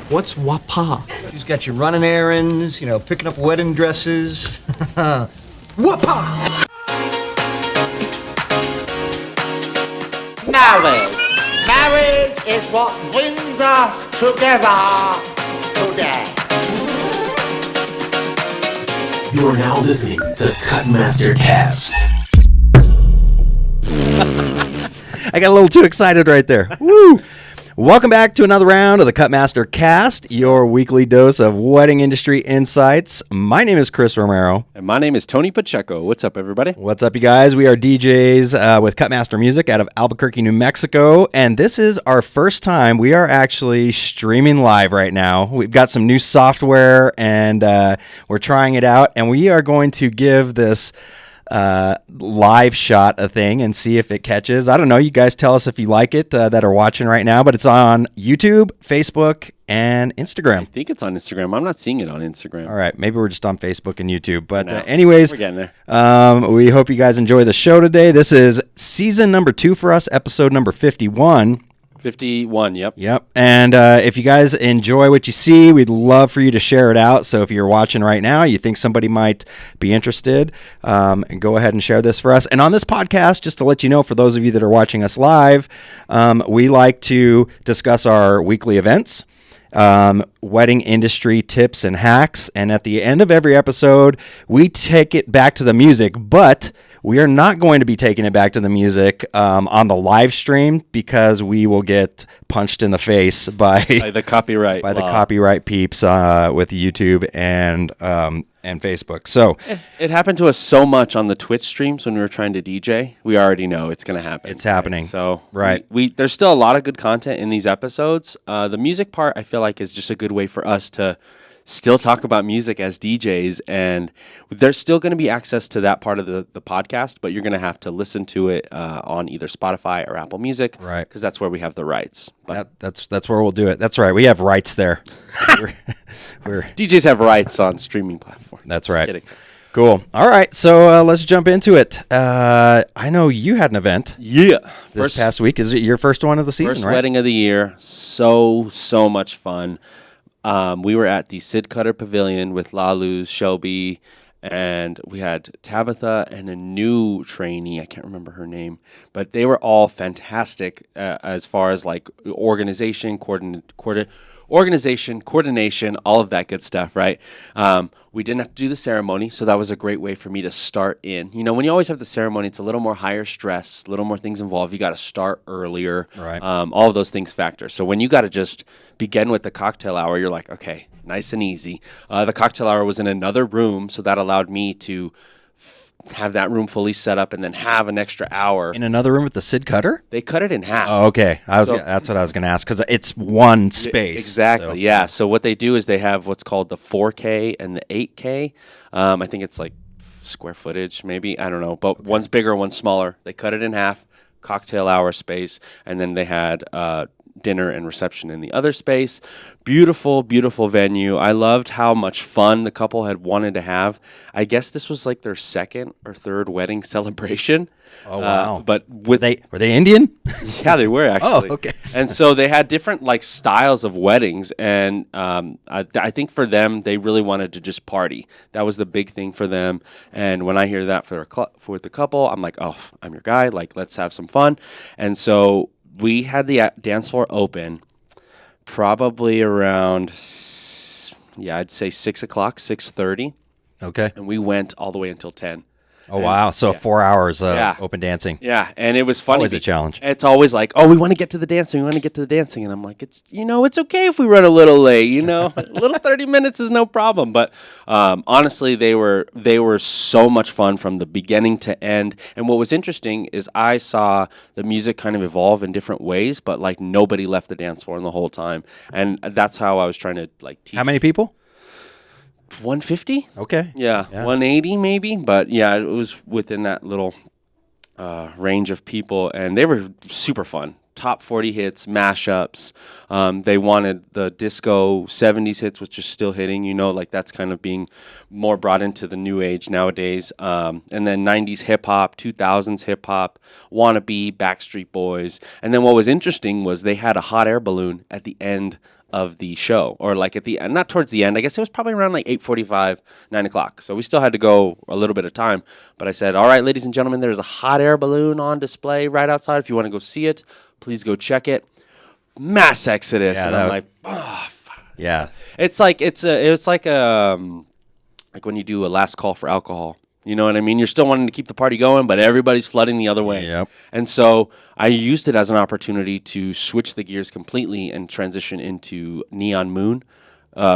What's wapa? She's got you running errands, picking up wedding dresses. Wapa! Marriage. Marriage is what brings us together today. You are now listening to Cutmaster Cast. I got a little too excited right there. Woo! Welcome back to another round of the Cutmaster Cast, your weekly dose of wedding industry insights. My name is Chris Romero. And my name is Tony Pacheco. What's up, everybody? What's up, you guys? We are DJs with Cutmaster Music out of Albuquerque, New Mexico, and this is our first time. We are actually streaming live right now. We've got some new software, and we're trying it out, and we are going to give this live shot a thing and see if it catches. I don't know. You guys tell us if you like it that are watching right now, but it's on YouTube, Facebook, and Instagram. I think it's on Instagram. I'm not seeing it on Instagram. All right. Maybe we're just on Facebook and YouTube. But anyways, we're getting there. We hope you guys enjoy the show today. This is season number 2 for us, episode number 51. 51, yep. Yep. And if you guys enjoy what you see, we'd love for you to share it out. So if you're watching right now, you think somebody might be interested, and go ahead and share this for us. And on this podcast, just to let you know, for those of you that are watching us live, we like to discuss our weekly events, wedding industry tips and hacks. And at the end of every episode, we take it back to the music, but we are not going to be taking it back to the music on the live stream because we will get punched in the face by the copyright the copyright peeps with YouTube and Facebook. So it happened to us so much on the Twitch streams when we were trying to DJ. We already know it's going to happen. It's happening. Right? So right. We there's still a lot of good content in these episodes. The music part, I feel like, is just a good way for us to still talk about music as DJs, and there's still going to be access to that part of the podcast, but you're going to have to listen to it on either Spotify or Apple Music, right? Because that's where we have the rights. But that's where we'll do it. That's right. We have rights there. we're DJs have rights on streaming platforms. That's Just right. kidding. Cool. All right, so let's jump into it. I know you had an event. Yeah. This past week. Is it your first one of the season, first right? wedding of the year. So much fun. We were at the Sid Cutter Pavilion with Laluz, Shelby, and we had Tabitha and a new trainee. I can't remember her name, but they were all fantastic as far as like organization, coordination, all of that good stuff, right? We didn't have to do the ceremony, so that was a great way for me to start in. You know, when you always have the ceremony, it's a little more higher stress, a little more things involved. You got to start earlier. Right. All of those things factor. So when you got to just begin with the cocktail hour, you're like, okay, nice and easy. The cocktail hour was in another room, so that allowed me to have that room fully set up and then have an extra hour. In another room with the Sid Cutter? They cut it in half. Oh, okay. That's what I was going to ask, because it's one space. Exactly, so. yeah. So what they do is they have what's called the 4K and the 8K. I think it's like square footage, maybe. I don't know. But one's bigger, one's smaller. They cut it in half, cocktail hour space, and then they had dinner and reception in the other space. Beautiful, beautiful venue. I loved how much fun the couple had wanted to have. I guess this was like their second or third wedding celebration. Oh, wow. But were they Indian? Yeah, they were actually. Oh, okay. And so they had different like styles of weddings, and I think for them, they really wanted to just party. That was the big thing for them. And when I hear that for the couple, I'm like, oh, I'm your guy. Like, let's have some fun. And so we had the dance floor open probably around, I'd say 6 o'clock, 6:30. Okay. And we went all the way until 10. Oh, wow. So 4 hours open dancing. Yeah, and it was funny. Always a challenge. It's always like, oh, we want to get to the dancing. And I'm like, it's okay if we run a little late, a little 30 minutes is no problem. But honestly, they were so much fun from the beginning to end. And what was interesting is I saw the music kind of evolve in different ways, but like nobody left the dance floor the whole time. And that's how I was trying to like teach. How many people? 150? Okay. Yeah, 180 maybe, but yeah, it was within that little range of people, and they were super fun. top 40 hits, mashups. They wanted the disco 70s hits, which is still hitting, like that's kind of being more brought into the new age nowadays. And then 90s hip hop, 2000s hip hop, Wannabe, Backstreet Boys. And then what was interesting was they had a hot air balloon at the end of the show, or like at the end, not towards the end. I guess it was probably around like 8:45, 9 o'clock. So we still had to go a little bit of time. But I said, all right, ladies and gentlemen, there's a hot air balloon on display right outside. If you want to go see it, please go check it. Mass exodus. Yeah, and I'm like, oh, Yeah. it's like like when you do a last call for alcohol. You know what I mean? You're still wanting to keep the party going, but everybody's flooding the other way. Yep. And so I used it as an opportunity to switch the gears completely and transition into Neon Moon,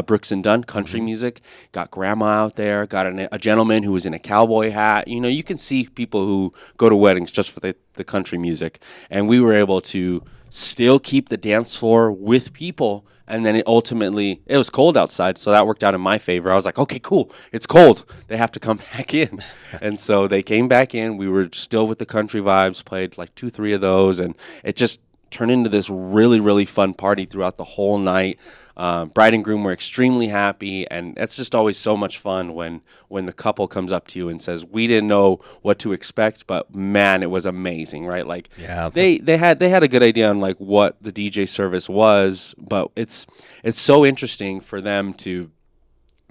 Brooks and Dunn, country music. Got grandma out there, got a gentleman who was in a cowboy hat. You can see people who go to weddings just for the country music. And we were able to still keep the dance floor with people. And then it was cold outside, so that worked out in my favor. I was like, okay, cool. It's cold. They have to come back in. And so they came back in. We were still with the country vibes, played like 2-3 of those, and it just turned into this really, really fun party throughout the whole night. Bride and groom were extremely happy, and it's just always so much fun when the couple comes up to you and says, "We didn't know what to expect, but man, it was amazing!" Right? Like, Yeah. they had a good idea on like what the DJ service was, but it's so interesting for them to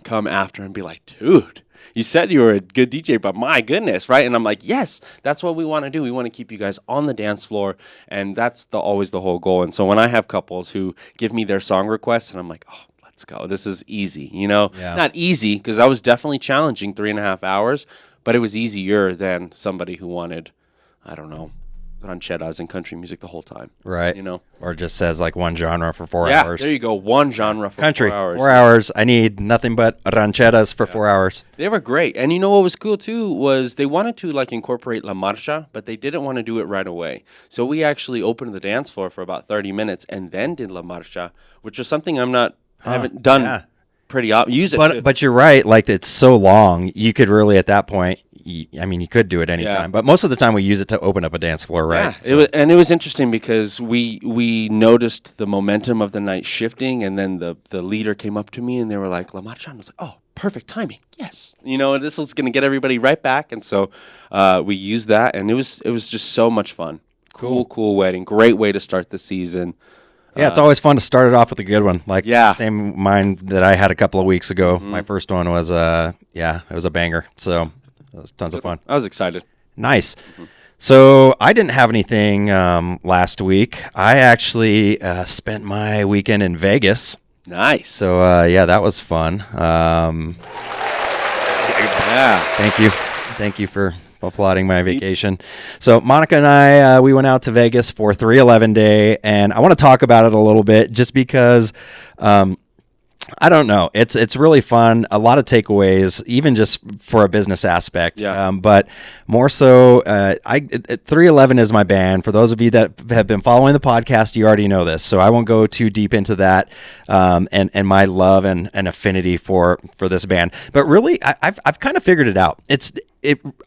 come after and be like, "Dude, you said you were a good DJ, but my goodness," right? And I'm like, yes, that's what we want to do. We want to keep you guys on the dance floor, and that's always the whole goal. And so when I have couples who give me their song requests, and I'm like, oh, let's go. This is easy, Yeah. Not easy, because I was definitely challenging 3.5 hours, but it was easier than somebody who wanted, I don't know, rancheras and country music the whole time. Right. Or just says like one genre for 4 Yeah, hours. there you go. One genre for Country, 4 hours. 4 hours. I need nothing but rancheras for 4 hours. They were great. And you know what was cool too was they wanted to like incorporate La Marcha, but they didn't want to do it right away. So we actually opened the dance floor for about 30 minutes and then did La Marcha, which was something I haven't done yeah. pretty use it to. But you're right. Like it's so long, you could really at that point. You could do it anytime, Yeah. but most of the time we use it to open up a dance floor, right? Yeah, it was interesting because we noticed the momentum of the night shifting, and then the leader came up to me and they were like, La Marcha. And I was like, oh, perfect timing. Yes. This was going to get everybody right back. And so we used that, and it was just so much fun. Cool wedding. Great way to start the season. Yeah, it's always fun to start it off with a good one. Like Yeah. same mine that I had a couple of weeks ago. My first one was it was a banger. So it was tons of fun. I was excited. Nice. So I didn't have anything last week. I actually spent my weekend in Vegas. Nice. So that was fun. yeah. Thank you for applauding my vacation. So Monica and I, we went out to Vegas for 3/11 day, and I want to talk about it a little bit just because I don't know. It's really fun. A lot of takeaways, even just for a business aspect. Yeah. But more so, 311 is my band. For those of you that have been following the podcast, you already know this, so I won't go too deep into that. And my love and affinity for this band. But really, I've kind of figured it out.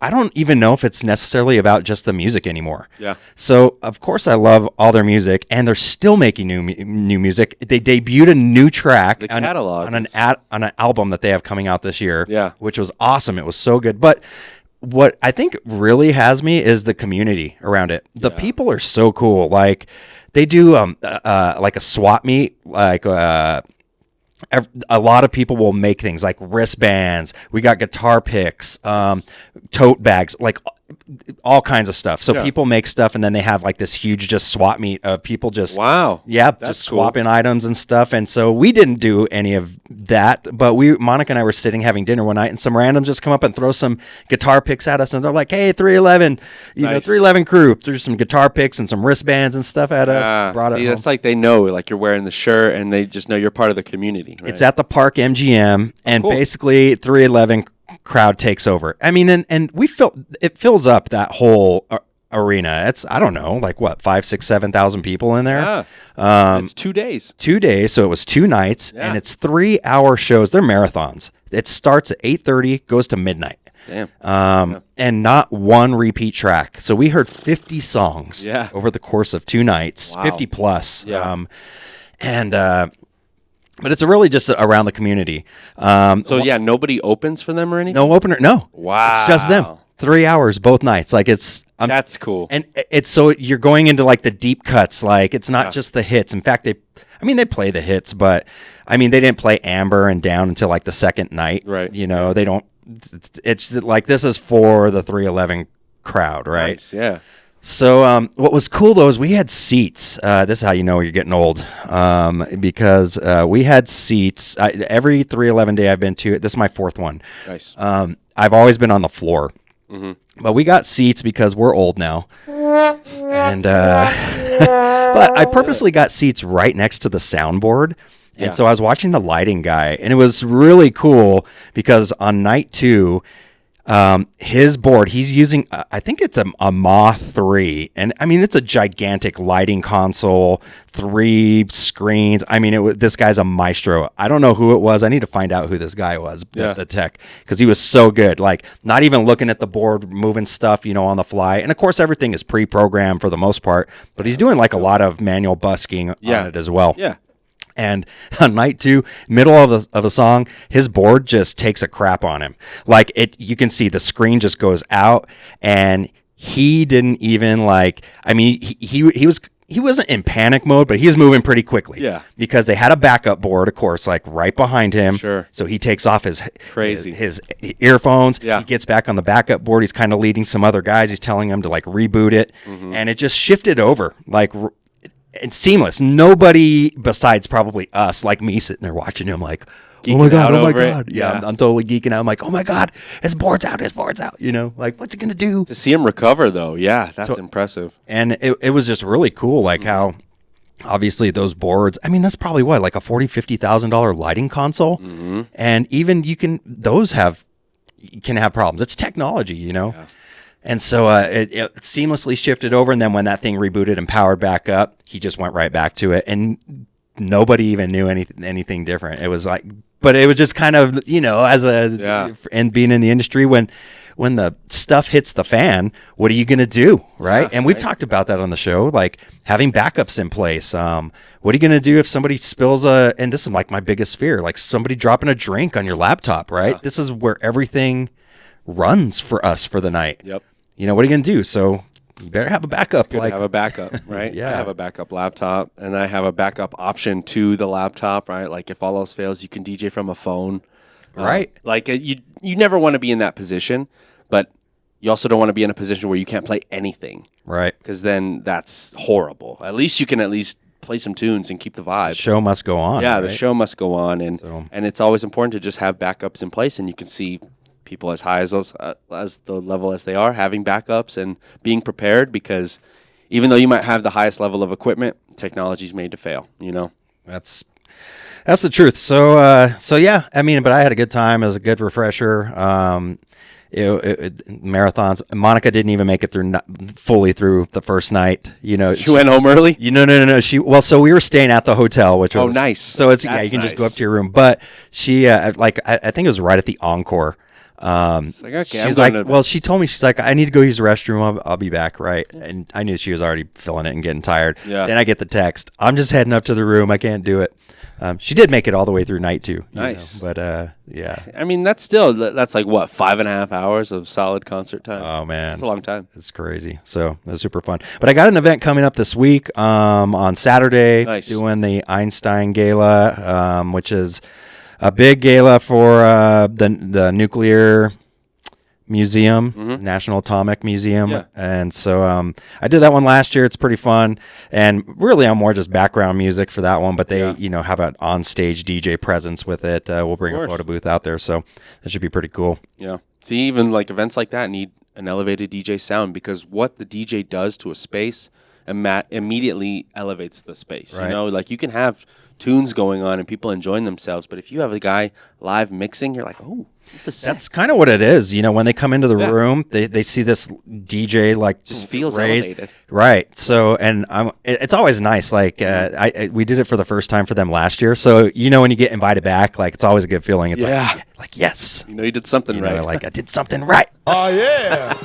I don't even know if it's necessarily about just the music anymore. Yeah. So of course I love all their music, and they're still making new music. They debuted a new track The catalog on an album that they have coming out this year. Yeah. Which was awesome. It was so good. But what I think really has me is the community around it. The people are so cool. Like they do like a swap meet, like a lot of people will make things like wristbands. We got guitar picks, tote bags, like all kinds of stuff. So people make stuff, and then they have like this huge just swap meet of people just just swapping items and stuff. And so we didn't do any of that, but Monica and I were sitting having dinner one night, and some randoms just come up and throw some guitar picks at us, and they're like, "Hey, 311, 311 crew, threw some guitar picks and some wristbands and stuff at us." Brought it home. That's like they know, like you're wearing the shirt, and they just know you're part of the community. Right? It's at the Park MGM, and basically 311 crowd takes over. I mean, and it fills up that whole arena. It's, I don't know, like what, 5, 6, 7,000 people in there. It's 2 days. 2 days, so it was 2 nights, and it's 3-hour shows. They're marathons. It starts at 8:30, goes to midnight. Damn. And not one repeat track. So we heard 50 songs Yeah. over the course of 2 nights, Wow. 50 plus. Yeah. But it's really just around the community. So yeah, nobody opens for them or anything? No opener. No. Wow. It's just them. 3 hours both nights. Like That's cool. And it's so you're going into like the deep cuts. Like it's not just the hits. In fact, they play the hits, but I mean, they didn't play Amber and Down until like the second night. Right. You know, they don't, it's like, this is for the 311 crowd. Right. Nice, yeah. So what was cool though is we had seats. This is how you know you're getting old, because we had seats. Every 311 day I've been to, this is my 4th one. Nice. I've always been on the floor, but we got seats because we're old now. And but I purposely got seats right next to the soundboard. And so I was watching the lighting guy, and it was really cool because on night 2, his board, he's using, I think it's a Moth 3. And I mean, it's a gigantic lighting console, 3 screens. I mean, this guy's a maestro. I don't know who it was. I need to find out who this guy was, the tech, because he was so good. Like, not even looking at the board, moving stuff, on the fly. And of course, everything is pre-programmed for the most part, but he's doing like a lot of manual busking on it as well. Yeah. And on night 2, middle of a song, his board just takes a crap on him. Like you can see the screen just goes out, and he didn't even like. I mean, he wasn't in panic mode, but he's moving pretty quickly. Yeah. Because they had a backup board, of course, like right behind him. Sure. So he takes off his earphones. Yeah. He gets back on the backup board. He's kind of leading some other guys. He's telling them to like reboot it, and it just shifted over like. It's seamless. Nobody besides probably us, like me, sitting there watching him, like, Geeking oh my god, out oh my over it. god. Yeah, Yeah. I'm totally geeking out. I'm like, oh my god, his board's out. Like, what's he gonna do? To see him recover, though, yeah, that's impressive. And it was just really cool, like how obviously those boards. I mean, that's probably what, like a $40,000-$50,000 lighting console, and even you can have problems. It's technology, Yeah. And so it seamlessly shifted over, and then when that thing rebooted and powered back up, he just went right back to it, and nobody even knew anything different. It was like, but it was just kind of, as and being in the industry, when the stuff hits the fan, what are you going to do, right? And we've talked about that on the show, like having backups in place. What are you going to do if somebody spills and this is like my biggest fear, like somebody dropping a drink on your laptop, right? This is where everything runs for us for the night. Yep. What are you going to do? So you better have a backup. Good to have a backup, right? Yeah. I have a backup laptop, and I have a backup option to the laptop, right? Like if all else fails, you can DJ from a phone. Right. Like you never want to be in that position, but you also don't want to be in a position where you can't play anything. Right. Because then that's horrible. At least you can play some tunes and keep the vibe. The show must go on. Yeah, right? the show must go on, and it's always important to just have backups in place, and you can see people as high as the level as they are having backups and being prepared, because even though you might have the highest level of equipment, technology is made to fail. That's the truth. So yeah, I mean, but I had a good time. It was a good refresher. Marathons. Monica didn't even make it fully through the first night. She went home early. No. So we were staying at the hotel, which was nice. So it's That's you can just go nice. up to your room. But she I think it was right at the Encore. Okay, she's like, well, she told me, she's like, I need to go use the restroom. I'll be back, right? And I knew she was already feeling it and getting tired. Yeah. Then I get the text, I'm just heading up to the room. I can't do it. She did make it all the way through night 2. Nice. But yeah. I mean, that's like what, 5.5 hours of solid concert time. Oh man, that's a long time. It's crazy. So it was super fun. But I got an event coming up this week on Saturday. Nice. Doing the Einstein Gala, which is a big gala for the nuclear museum, National Atomic Museum. Yeah. And so I did that one last year. It's pretty fun. And really, I'm more just background music for that one, but they, have an on-stage DJ presence with it. We'll bring a photo booth out there. So that should be pretty cool. Yeah. See, even like events like that need an elevated DJ sound, because what the DJ does to a space immediately elevates the space. Right. Like you can have tunes going on and people enjoying themselves. But if you have a guy live mixing, you're like, oh, this is sick. That's kind of what it is. You know, when they come into the room, they see this DJ like Just feels raised. elevated. Right. So, and it's always nice. Like, we did it for the first time for them last year. So, you know, when you get invited back, like, it's always a good feeling. It's like, yes. You know, you did something You right. know, like, I did something right. Oh, yeah.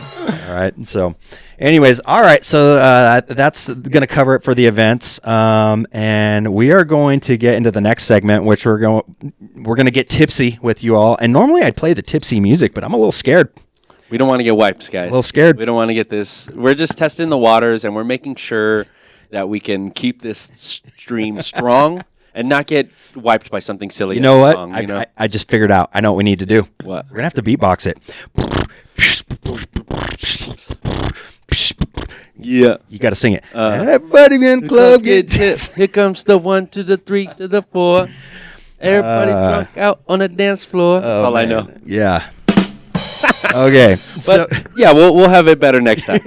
All right. So, anyways, all right. So that's going to cover it for the events, and we are going to get into the next segment, which we're going to get tipsy with you all. And normally I'd play the tipsy music, but I'm a little scared. We don't want to get wiped, guys. A little scared. We don't want to get this. We're just testing the waters, and we're making sure that we can keep this stream strong and not get wiped by something silly. You know in what? the song, you know? I just figured out. I know what we need to do. What? We're gonna have to beatbox it. Yeah. You got to sing it. Everybody in the club get tips. Here comes the 1 to the 3 to the 4. Everybody drunk out on the dance floor. That's all I know. Yeah. Okay. So But yeah, we'll have it better next time.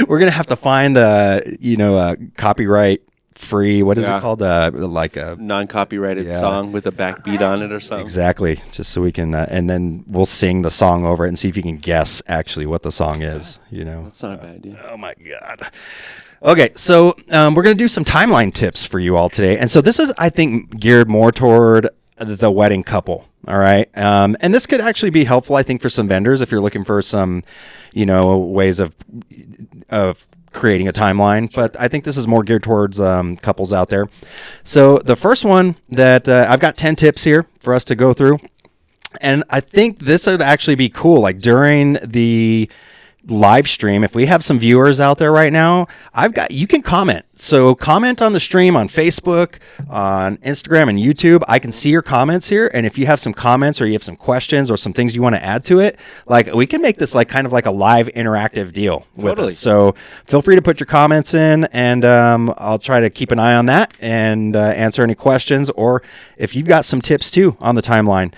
we're gonna have to find a copyright free. What is it called? Like a Non-copyrighted song with a backbeat on it or something. exactly. Just so we can, and then we'll sing the song over it and see if you can guess actually what the song is. You know. That's not a bad idea. Oh my God. Okay, so we're going to do some timeline tips for you all today. And so this is, I think, geared more toward the wedding couple. All right. And this could actually be helpful, I think, for some vendors if you're looking for some, ways of creating a timeline. But I think this is more geared towards couples out there. So the first one that I've got 10 tips here for us to go through. And I think this would actually be cool. Like during the live stream, if we have some viewers out there right now, you can comment. So comment on the stream on Facebook, on Instagram and YouTube. I can see your comments here. And if you have some comments or you have some questions or some things you want to add to it, like we can make this like kind of like a live interactive deal with us. So feel free to put your comments in and I'll try to keep an eye on that and answer any questions. Or if you've got some tips too on the timeline,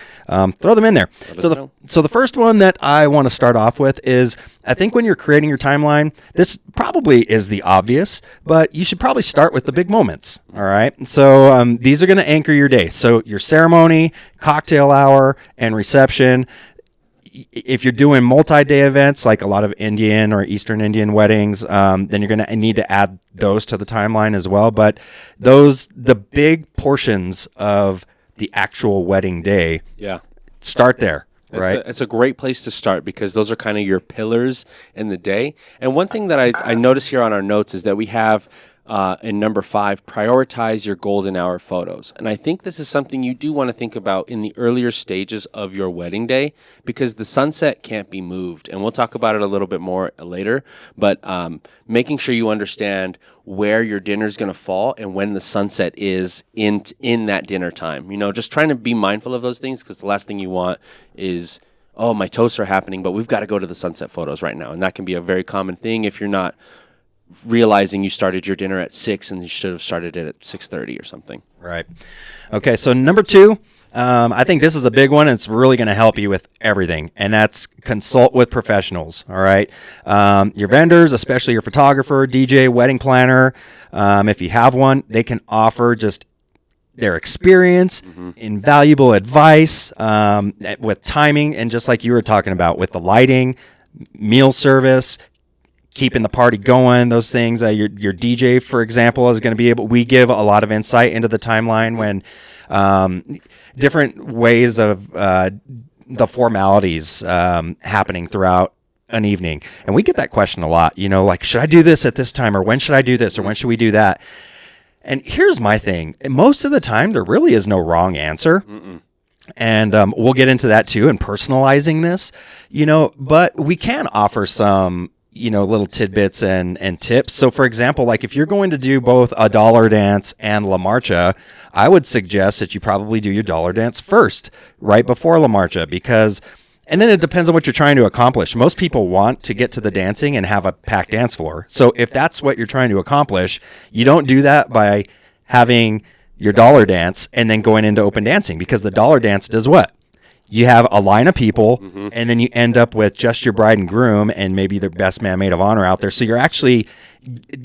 throw them in there. So the first one that I want to start off with is, I think when you're creating your timeline, this probably is the obvious, but you should probably start with the big moments. All right. So these are going to anchor your day. So your ceremony, cocktail hour, and reception. If you're doing multi-day events, like a lot of Indian or Eastern Indian weddings, then you're going to need to add those to the timeline as well. But the big portions of the actual wedding day, start there. Right. It's a great place to start because those are kind of your pillars in the day. And one thing that I notice here on our notes is that we have in number 5, prioritize your golden hour photos. And I think this is something you do want to think about in the earlier stages of your wedding day because the sunset can't be moved. And we'll talk about it a little bit more later. But making sure you understand where your dinner is going to fall and when the sunset is in that dinner time. Just trying to be mindful of those things because the last thing you want is, oh, my toasts are happening, but we've got to go to the sunset photos right now. And that can be a very common thing if you're not realizing you started your dinner at 6 and you should have started it at 6:30 or something. Right. Okay, so number 2, I think this is a big one. And it's really going to help you with everything, and that's consult with professionals. All right, your vendors, especially your photographer, DJ, wedding planner. If you have one, they can offer just their experience, invaluable advice with timing, and just like you were talking about with the lighting, meal service, keeping the party going, those things. Your DJ, for example, is going to be able. We give a lot of insight into the timeline when different ways of the formalities happening throughout an evening, and we get that question a lot. Like, should I do this at this time, or when should I do this, or when should we do that? And here's my thing: most of the time, there really is no wrong answer. And we'll get into that too, and personalizing this, but we can offer some little tidbits and tips. So for example, like if you're going to do both a dollar dance and La Marcha, I would suggest that you probably do your dollar dance first, right before La Marcha, and then it depends on what you're trying to accomplish. Most people want to get to the dancing and have a packed dance floor. So if that's what you're trying to accomplish, you don't do that by having your dollar dance and then going into open dancing, because the dollar dance does what? you have a line of people, and then you end up with just your bride and groom and maybe the best man, maid of honor out there. So you're actually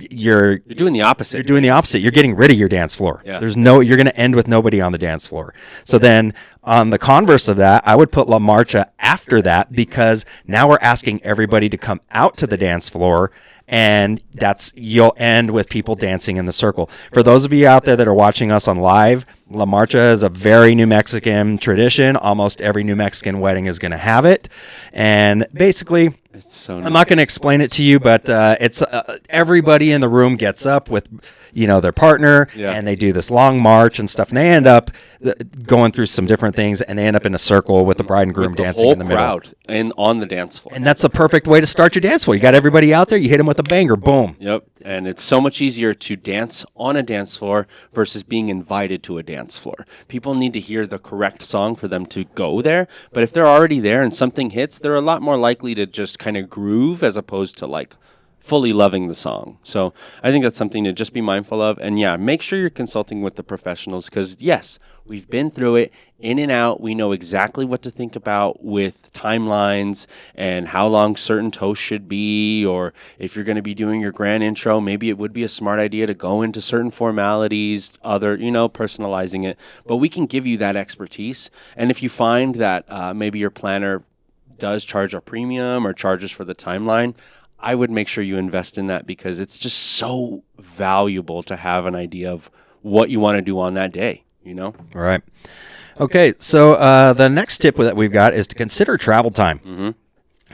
you're doing the opposite. You're doing the opposite. You're getting rid of your dance floor. Yeah. You're going to end with nobody on the dance floor. So then on the converse of that, I would put La Marcha after that, because now we're asking everybody to come out to the dance floor, and you'll end with people dancing in the circle. For those of you out there that are watching us on live, La Marcha is a very New Mexican tradition. Almost every New Mexican wedding is going to have it. And basically, It's so I'm not going to explain it to you, but it's everybody in the room gets up with, their partner, and they do this long march and stuff, and they end up going through some different things, and they end up in a circle with the bride and groom dancing in the middle. Crowd and on the dance floor. And that's the perfect way to start your dance floor. You got everybody out there, you hit them with a banger, boom. Yep. And it's so much easier to dance on a dance floor versus being invited to a dance floor. People need to hear the correct song for them to go there. But if they're already there and something hits, they're a lot more likely to just kind of groove as opposed to like fully loving the song. So I think that's something to just be mindful of. And yeah, make sure you're consulting with the professionals, because yes, we've been through it in and out. We know exactly what to think about with timelines and how long certain toasts should be, or if you're going to be doing your grand intro, maybe it would be a smart idea to go into certain formalities, personalizing it. But we can give you that expertise. And if you find that maybe your planner does charge a premium or charges for the timeline, I would make sure you invest in that, because it's just so valuable to have an idea of what you want to do on that day, All right. Okay, so the next tip that we've got is to consider travel time.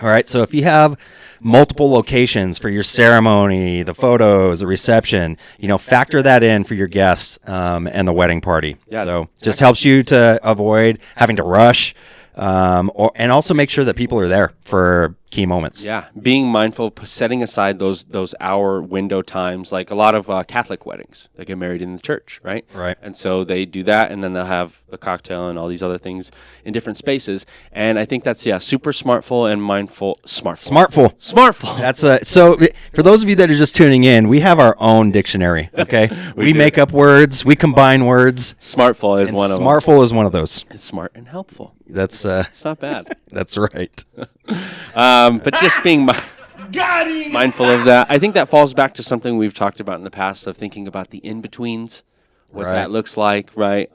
All right, so if you have multiple locations for your ceremony, the photos, the reception, factor that in for your guests and the wedding party. Yeah, so just helps you to avoid having to rush, and also make sure that people are there for key moments. Yeah, being mindful, setting aside those hour window times, like a lot of Catholic weddings, they get married in the church, right? Right. And so they do that, and then they'll have the cocktail and all these other things in different spaces. And I think that's super smartful and mindful. Smartful. That's so for those of you that are just tuning in, we have our own dictionary. Okay, we make up words, we combine words. Smartful is one of them. Smartful is one of those. It's smart and helpful. That's It's not bad. that's right. But just being mindful of that. I think that falls back to something we've talked about in the past, of thinking about the in-betweens, what that looks like, right?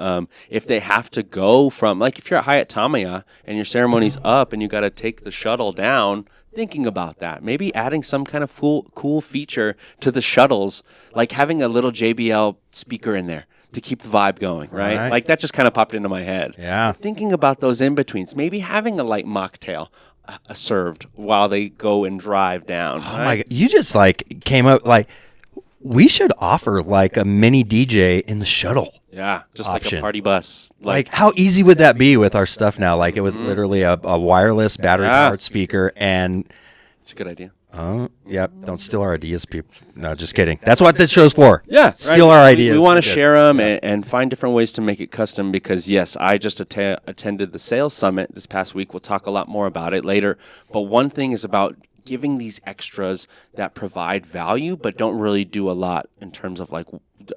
If they have to go from, like if you're at Hyatt Tamaya and your ceremony's up and you got to take the shuttle down, thinking about that. Maybe adding some kind of cool feature to the shuttles, like having a little JBL speaker in there to keep the vibe going, right? Like that just kind of popped into my head. Yeah. Thinking about those in-betweens, maybe having a light mocktail served while they go and drive down. Oh my God. You just came up we should offer like a mini DJ in the shuttle. Yeah, just option. like a party bus. Like how easy would that be with our stuff now? Like it would literally a wireless battery powered speaker, and it's a good idea. Yep. Don't steal our ideas, people. No, just kidding. That's what this show's for. Yeah. Steal our ideas. We want to share them and find different ways to make it custom, because, yes, I just attended the sales summit this past week. We'll talk a lot more about it later. But one thing is about giving these extras that provide value but don't really do a lot in terms of like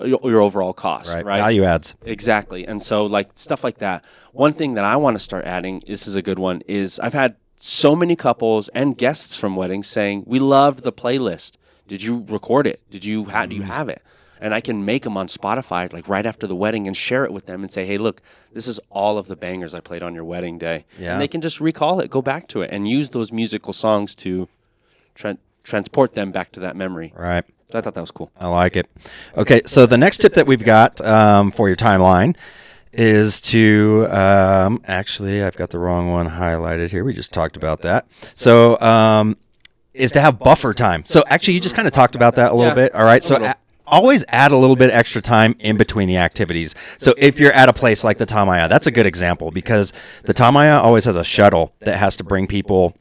your overall cost, right? Value adds. Exactly. And so like stuff like that. One thing that I want to start adding, this is a good one, is I've had so many couples and guests from weddings saying, we loved the playlist. Did you record it? Do you have it? And I can make them on Spotify like right after the wedding and share it with them and say, hey, look, this is all of the bangers I played on your wedding day. Yeah. And they can just recall it, go back to it, and use those musical songs to transport them back to that memory. Right. So I thought that was cool. I like it. Okay, so the next tip that we've got for your timeline is to actually, I've got the wrong one highlighted here. We just talked about that. So is to have buffer time. So actually, you just kind of talked about that a little bit. All right. So always add a little bit extra time in between the activities. So if you're at a place like the Tamaya, that's a good example, because the Tamaya always has a shuttle that has to bring people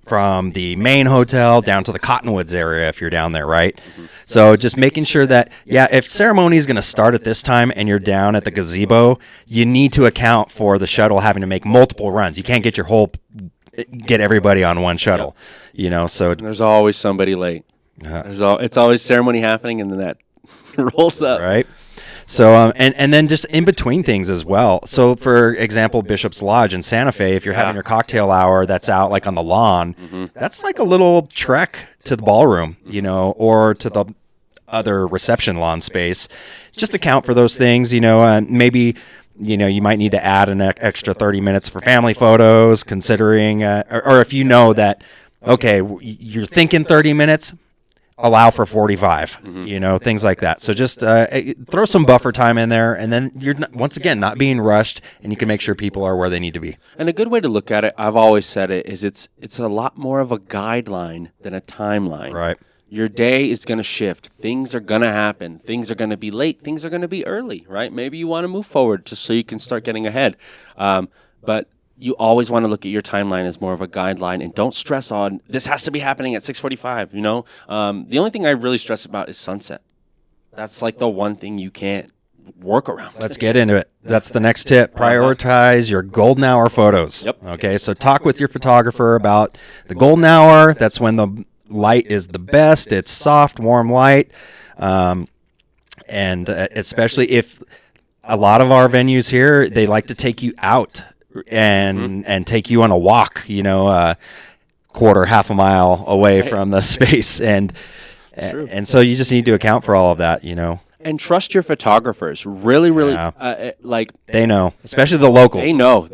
from the main hotel down to the Cottonwoods area if you're down there, right? Mm-hmm. So just making sure that, if ceremony is going to start at this time and you're down at the gazebo, you need to account for the shuttle having to make multiple runs. You can't get everybody on one shuttle, so. And there's always somebody late. It's always ceremony happening, and then that rolls up. Right. So and then just in between things as well. So for example, Bishop's Lodge in Santa Fe, if you're having your cocktail hour that's out like on the lawn, that's like a little trek to the ballroom, or to the other reception lawn space. Just account for those things, and maybe you might need to add an extra 30 minutes for family photos, considering, or if you know that, okay, you're thinking 30 minutes, allow for 45, things like that. So just throw some buffer time in there, and then you're, once again, not being rushed, and you can make sure people are where they need to be. And a good way to look at it, I've always said it, is it's a lot more of a guideline than a timeline. Right. Your day is going to shift. Things are going to happen. Things are going to be late. Things are going to be early, right? Maybe you want to move forward just so you can start getting ahead. But you always want to look at your timeline as more of a guideline, and don't stress on this has to be happening at 6:45. The only thing I really stress about is sunset. That's like the one thing you can't work around. Let's get into it. That's the next tip. Prioritize your golden hour photos. Yep. Okay, so talk with your photographer about the golden hour. That's when the light is the best. It's soft, warm light. And especially if a lot of our venues here, they like to take you out and take you on a walk, half a mile away from the space. And so you just need to account for all of that, And trust your photographers. Really, they know, especially the locals. They know.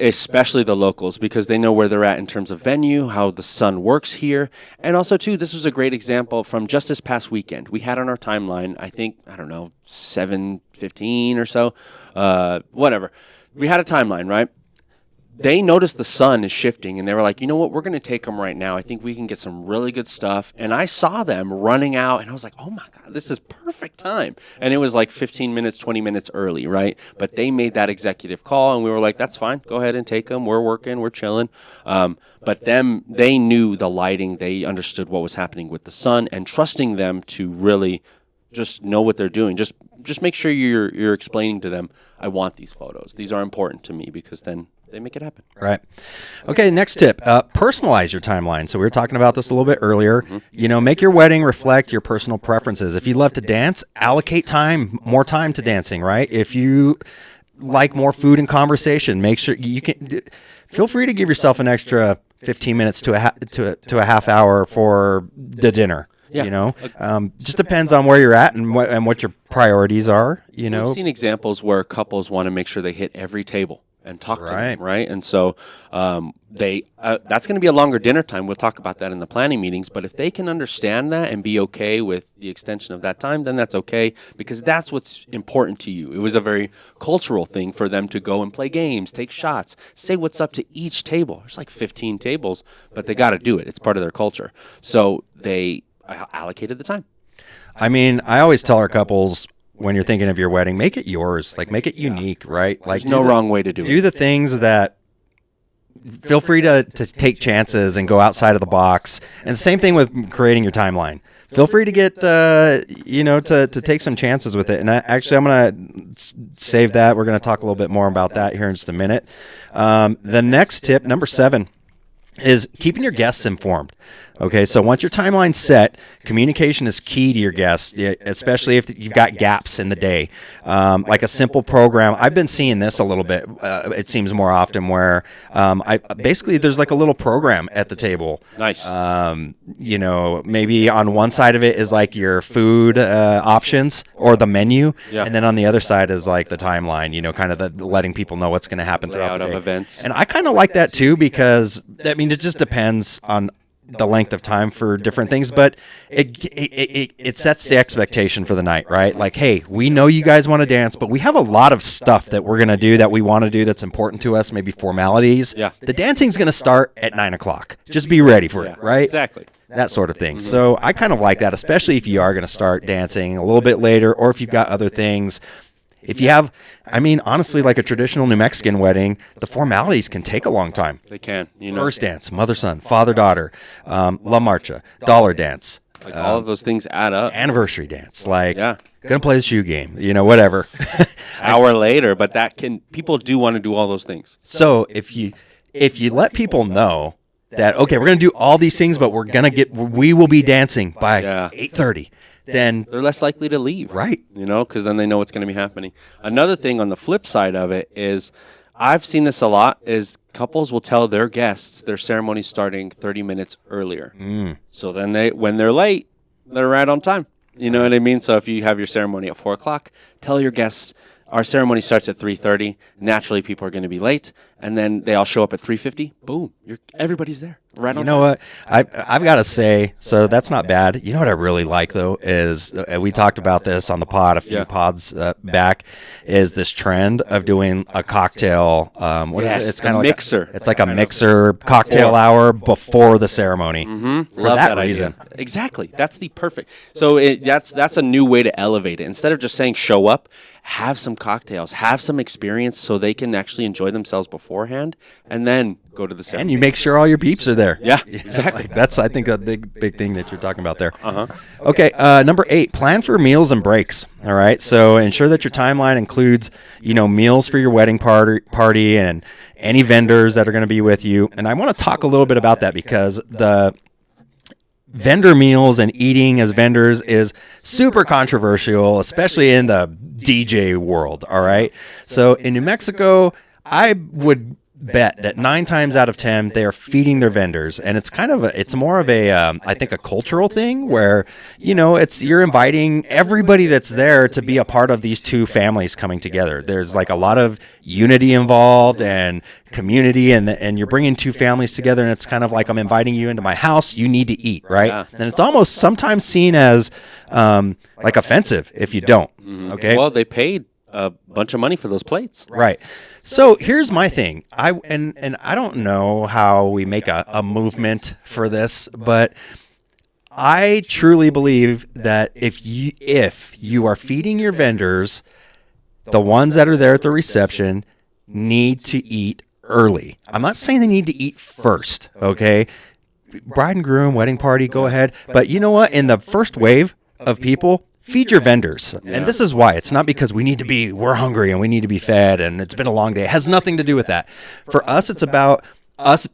Especially the locals, because they know where they're at in terms of venue, how the sun works here. And also, too, this was a great example from just this past weekend. We had on our timeline, I think, 7:15 or so, whatever. We had a timeline, right? They noticed the sun is shifting, and they were like, you know what, we're going to take them right now. I think we can get some really good stuff. And I saw them running out, and I was like, oh, my God, this is perfect time. And it was like 15 minutes, 20 minutes early, right? But they made that executive call, and we were like, that's fine. Go ahead and take them. We're working. We're chilling. But they knew the lighting. They understood what was happening with the sun, and trusting them to really just know what they're doing. Just make sure you're explaining to them, I want these photos. These are important to me, because then they make it happen. Right. Okay, next tip, personalize your timeline. So we were talking about this a little bit earlier. Make your wedding reflect your personal preferences. If you love to dance, allocate more time to dancing, right? If you like more food and conversation, make sure you can feel free to give yourself an extra 15 minutes to a half hour for the dinner. Yeah. Just depends on where you're at and what your priorities are, We've seen examples where couples want to make sure they hit every table and talk to them, right? And so that's going to be a longer dinner time. We'll talk about that in the planning meetings. But if they can understand that and be okay with the extension of that time, then that's okay, because that's what's important to you. It was a very cultural thing for them to go and play games, take shots, say what's up to each table. There's like 15 tables, but they got to do it. It's part of their culture. So they allocated the time. I mean, I always tell our couples, when you're thinking of your wedding, make it yours. Like, make it unique, right? Like, there's no wrong way to do it. Do the things that, feel free to take chances and go outside of the box. And the same thing with creating your timeline. Feel free to get, to take some chances with it. And I'm going to save that. We're going to talk a little bit more about that here in just a minute. The next tip, number 7, is keeping your guests informed. Okay, so once your timeline's set, communication is key to your guests, especially if you've got gaps in the day. Like a simple program, I've been seeing this a little bit. It seems more often where basically there's like a little program at the table. Nice. Maybe on one side of it is like your food options or the menu, and then on the other side is like the timeline. Kind of the letting people know what's going to happen throughout the day. Of events. And I kind of like that too, because it just depends on the length of time for different things, but it sets the expectation for the night, right? Like, hey, we know you guys want to dance, but we have a lot of stuff that we're going to do that we want to do that's important to us, maybe formalities. Yeah. The dancing's going to start at 9:00. Just be ready for it, right? Exactly. That sort of thing. So I kind of like that, especially if you are going to start dancing a little bit later, or if you've got other things. If you have, honestly, like a traditional New Mexican wedding, the formalities can take a long time. They can. First dance, mother-son, father-daughter, La Marcha, dollar dance. Like all of those things add up. Anniversary dance, gonna play the shoe game, whatever. Hour later, but people do want to do all those things. So if you let people know that, okay, we're going to do all these things, but we will be dancing by 8:30, then they're less likely to leave. Right. Because then they know what's going to be happening. Another thing on the flip side of it is, I've seen this a lot, is couples will tell their guests their ceremony's starting 30 minutes earlier. So then when they're late, they're right on time. You know what I mean? So if you have your ceremony at 4 o'clock, tell your guests, our ceremony starts at 3:30. Naturally, people are going to be late, and then they all show up at 3:50. Boom, everybody's there. Right on. You know what? I've got to say, so that's not bad. You know what I really like though is we talked about this on the pod a few pods back. Is this trend of doing a cocktail? What is it? It's kind of like mixer. It's like a mixer cocktail hour before the ceremony. Mm-hmm. For Love that reason. Idea. Exactly. That's the perfect. So that's a new way to elevate it. Instead of just saying show up, have some cocktails, have some experience, so they can actually enjoy themselves beforehand, and then go to the ceremony. And you make sure all your peeps are there. Yeah, exactly. That's, I think, a big thing that you're talking about there. Okay, number 8, plan for meals and breaks. All right, so ensure that your timeline includes, meals for your wedding party and any vendors that are going to be with you. And I want to talk a little bit about that because the vendor meals and eating as vendors is super controversial, especially in the DJ world. All right, so in New Mexico, I would bet that 9 times out of 10 they are feeding their vendors, and it's more of a I think a cultural thing where you're inviting everybody that's there to be a part of these two families coming together. There's like a lot of unity involved and community, and you're bringing two families together, and it's kind of like I'm inviting you into my house, you need to eat, right? Yeah. And it's almost sometimes seen as like offensive if you don't. Okay, well, they paid a bunch of money for those plates. Right. So here's my thing. I don't know how we make a movement for this, but I truly believe that if you are feeding your vendors, the ones that are there at the reception need to eat early. I'm not saying they need to eat first, okay? Bride and groom, wedding party, go ahead. But you know what? In the first wave of people, feed your vendors. Yeah. And this is why. It's not because we're hungry and we need to be fed and it's been a long day. It has nothing to do with that. For us, it's about us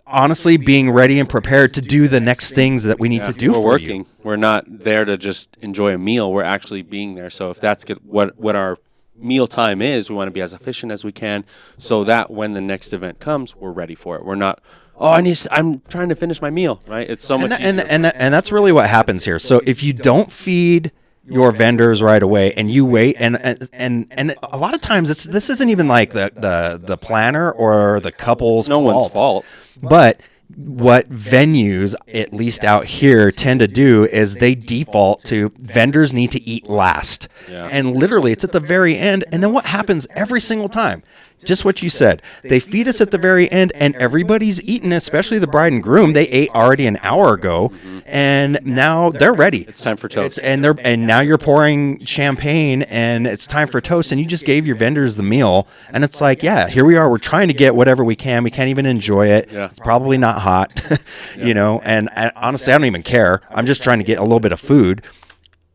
honestly being ready and prepared to do the next things that we need to do for you. We're not there to just enjoy a meal. We're actually being there. So if that's what our meal time is, we want to be as efficient as we can so that when the next event comes, we're ready for it. We're not, I'm trying to finish my meal, right? It's so much easier. And that's really what happens here. So if you don't feed your vendors right away and you wait, and a lot of times this isn't even like the planner or the couple's fault. One's fault. But what venues, at least out here, tend to do is they default to vendors need to eat last. Yeah. And literally, it's at the very end. And then what happens every single time? Just what you said. They feed us at the very end, and everybody's eaten, especially the bride and groom. They ate already an hour ago, and now they're ready. It's time for toast. And now you're pouring champagne, and it's time for toast, and you just gave your vendors the meal. And it's like, yeah, here we are. We're trying to get whatever we can. We can't even enjoy it. Yeah. It's probably not hot, and honestly, I don't even care. I'm just trying to get a little bit of food.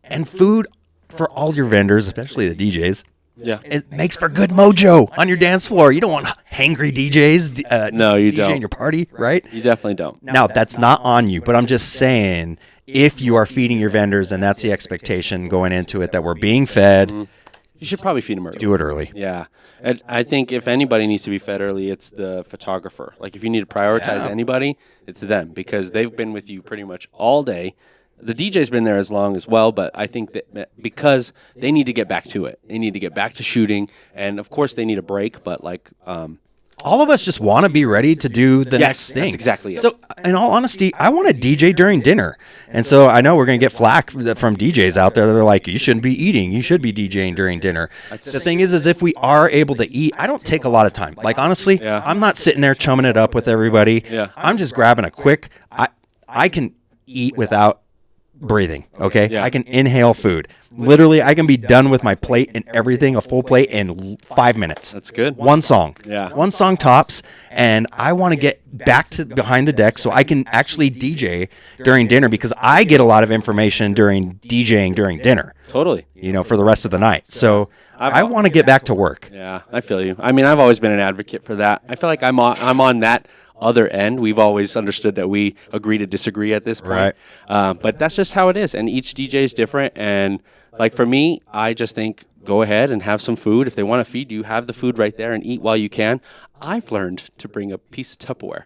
And food for all your vendors, especially the DJs. Yeah, it makes for good mojo on your dance floor. You don't want hangry DJs. No, you DJing don't. Your party, right? You definitely don't. Now, that's not on you, but I'm just saying, if you are feeding your vendors, and that's the expectation going into it, that we're being fed, you should probably feed them early. Do it early. Yeah, and I think if anybody needs to be fed early, it's the photographer. Like if you need to prioritize anybody, it's them because they've been with you pretty much all day. The DJ's been there as long as well, but I think that because they need to get back to it. They need to get back to shooting, and of course they need a break, but all of us just want to be ready to do the next thing. That's exactly it. So, in all honesty, I want to DJ during dinner. And so I know we're going to get flack from DJs out there that are like, you shouldn't be eating. You should be DJing during dinner. The thing is if we are able to eat, I don't take a lot of time. Like, honestly, I'm not sitting there chumming it up with everybody. Yeah. I'm just grabbing a quick, I can eat without breathing, okay? Yeah. I can inhale food. Literally, I can be done with my plate and everything, a full plate, in 5 minutes. That's good. One song. Yeah. One song tops, and I want to get back to behind the deck so I can actually DJ during dinner because I get a lot of information during DJing during dinner. Totally. For the rest of the night. So I want to get back to work. Yeah, I feel you. I mean, I've always been an advocate for that. I feel like I'm on that other end. We've always understood that we agree to disagree at this point. But that's just how it is. And each DJ is different. And like for me, I just think go ahead and have some food. If they want to feed you, have the food right there and eat while you can. I've learned to bring a piece of Tupperware.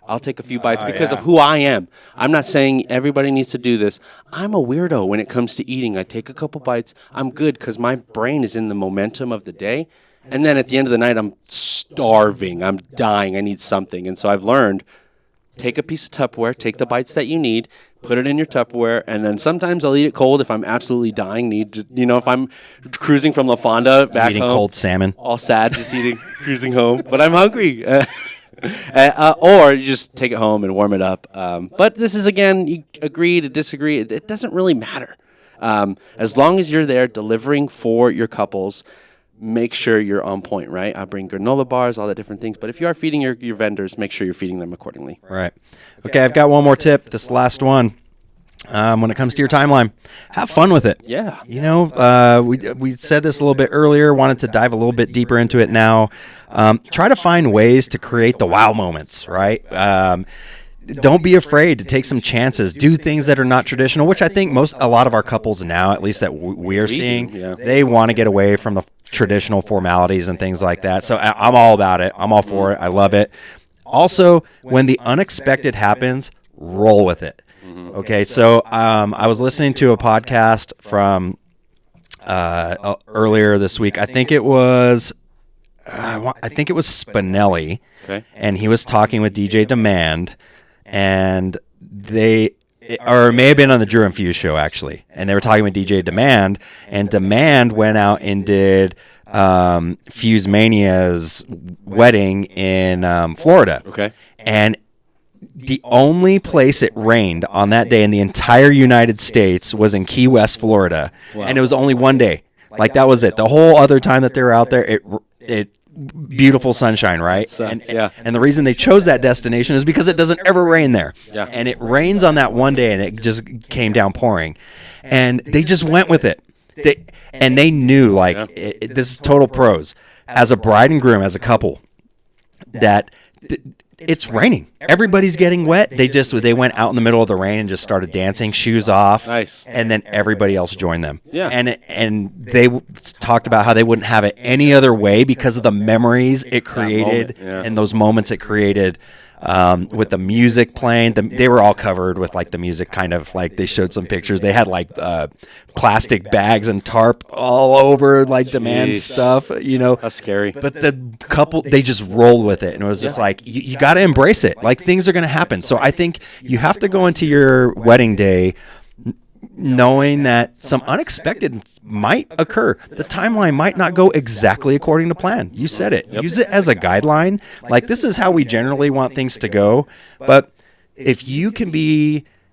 I'll take a few bites because of who I am. I'm not saying everybody needs to do this. I'm a weirdo when it comes to eating. I take a couple bites. I'm good because my brain is in the momentum of the day. And then at the end of the night, I'm starving. I'm dying. I need something. And so I've learned, take a piece of Tupperware, take the bites that you need, put it in your Tupperware, and then sometimes I'll eat it cold if I'm absolutely dying. If I'm cruising from La Fonda back Eating home. cold salmon. All sad, just cruising home. But I'm hungry. Or you just take it home and warm it up. But this is, again, you agree to disagree. It doesn't really matter. As long as you're there delivering for your couples, make sure you're on point, right? I bring granola bars, all the different things. But if you are feeding your vendors, make sure you're feeding them accordingly. Right. Okay, I've got one more tip. This last one. When it comes to your timeline, have fun with it. Yeah. We said this a little bit earlier, wanted to dive a little bit deeper into it now. Try to find ways to create the wow moments, right? Don't be afraid to take some chances. Do things that are not traditional, which I think a lot of our couples now, at least that we're seeing, they want to get away from the traditional formalities and things like that. So I'm all about it. I'm all for it. I love it. Also, when the unexpected happens, roll with it. Okay, so I was listening to a podcast from earlier this week. I think it was Spinelli, and he was talking with DJ Demand, and or it may have been on the Drew and Fuse show actually, and they were talking with DJ Demand, and Demand went out and did Fuse Mania's wedding in Florida. Okay, and the only place it rained on that day in the entire United States was in Key West, Florida. Wow. And it was only one day. Like, that was it. The whole other time that they were out there, it beautiful sunshine, right? And the reason they chose that destination is because it doesn't ever rain there. Yeah. And it rains on that one day, and it just came down pouring. And they just went with it. They knew, this is total pros. As a bride and groom, as a couple, that it's raining. Everybody's getting wet. They went out in the middle of the rain and just started dancing, shoes off. Nice. And then everybody else joined them. Yeah. And they talked about how they wouldn't have it any other way because of the memories it created and those moments it created. With the music playing, they were all covered with the music, kind of like they showed some pictures. They had plastic bags and tarp all over Demand stuff, That's scary. But the couple, they just rolled with it, and it was just you got to embrace it. Things are going to happen. So I think you have to go into your wedding day knowing that some unexpected might occur. The timeline might not go exactly according to plan. You said it. Use it as a guideline. This is how we generally want things to go. But if you can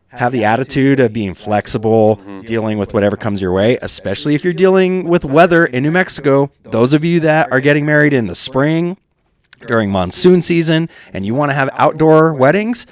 have the attitude of being flexible, dealing with whatever comes your way, especially if you're dealing with weather in New Mexico, those of you that are getting married in the spring, during monsoon season, and you want to have outdoor weddings,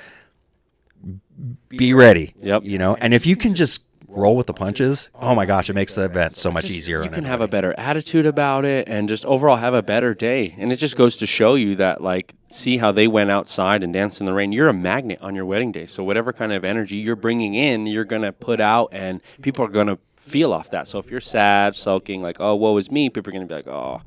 be ready. And if you can just roll with the punches, oh my gosh, it makes the event so much easier. You can have a better attitude about it and just overall have a better day. And it just goes to show you that, see how they went outside and danced in the rain. You're a magnet on your wedding day. So whatever kind of energy you're bringing in, you're going to put out, and people are going to feel off that. So if you're sad, sulking, oh, woe is me, people are going to be like, oh,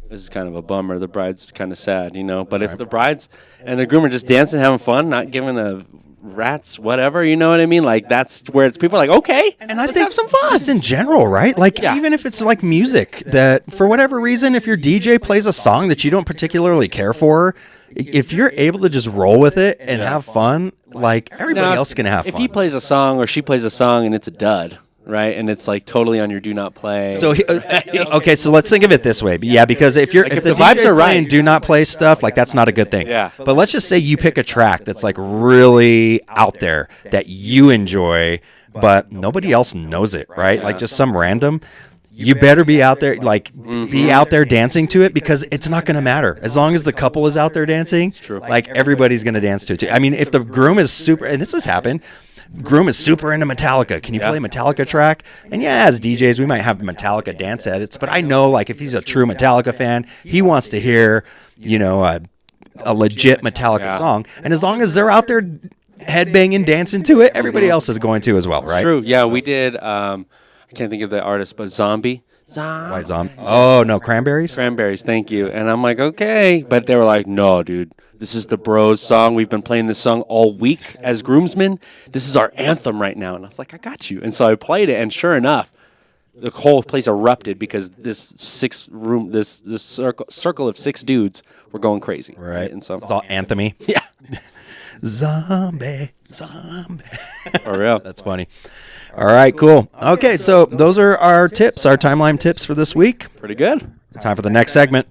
this is kind of a bummer. The bride's kind of sad, But if the brides and the groom are just dancing, having fun, not giving a rats, whatever, you know what I mean? That's where people are okay, and let's have some fun. Just in general, right? Even if it's music that, for whatever reason, if your DJ plays a song that you don't particularly care for, if you're able to just roll with it and have fun, everybody else can have fun. If he plays a song or she plays a song and it's a dud, right, and it's totally on your do not play. So okay, so let's think of it this way. Yeah, because if the vibes are right and do not play stuff, that's not a good thing. Yeah. But let's just say you pick a track that's really out there that you enjoy, but nobody else knows it, right? Just some random. You better be out there, be out there dancing to it, because it's not going to matter. As long as the couple is out there dancing, everybody's going to dance to it too. I mean, if the groom is super, and this has happened, groom is super into Metallica. Can you play a Metallica track? And as DJs, we might have Metallica dance edits, but I know if he's a true Metallica fan, he wants to hear, a legit Metallica Yeah. song. And as long as they're out there headbanging, dancing to it, everybody else is going to as well, right? True. Yeah, we did. I can't think of the artist, but Zombie. White Zombie. Oh no, Cranberries. Cranberries, thank you. And I'm like, okay. But they were like, no, dude. This is the Bros song. We've been playing this song all week as groomsmen. This is our anthem right now. And I was like, I got you. And so I played it, and sure enough, the whole place erupted because this circle of 6 dudes were going crazy. Right. And so It's all anthemy. yeah, Zombie. for real. That's funny. All right, cool. Okay, so those are our tips, our timeline tips for this week. Pretty good. Time for the next segment.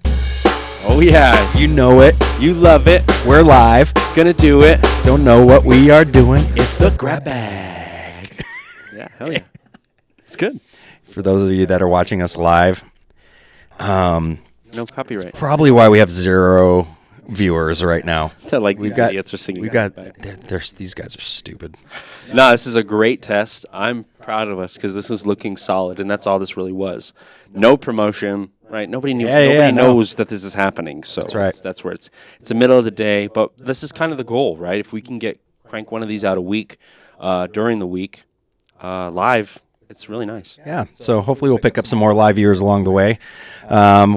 Oh yeah, You know it. you love it. We're live. Gonna do it. Don't know what we are doing. It's the grab bag. Yeah, hell yeah. It's good. For those of you that are watching us live, No copyright. probably why we have 0 viewers right now. Like We've these got, idiots are singing. we've got, back. these guys are stupid. No, this is a great test. I'm proud of us because this is looking solid, and that's all this really was. No promotion, right? Nobody knew. Nobody knows that this is happening. So that's right. That's where it's the middle of the day, but this is kind of the goal, right? If we can crank one of these out a week during the week live, it's really nice. Yeah, so hopefully we'll pick up some more live viewers along the way.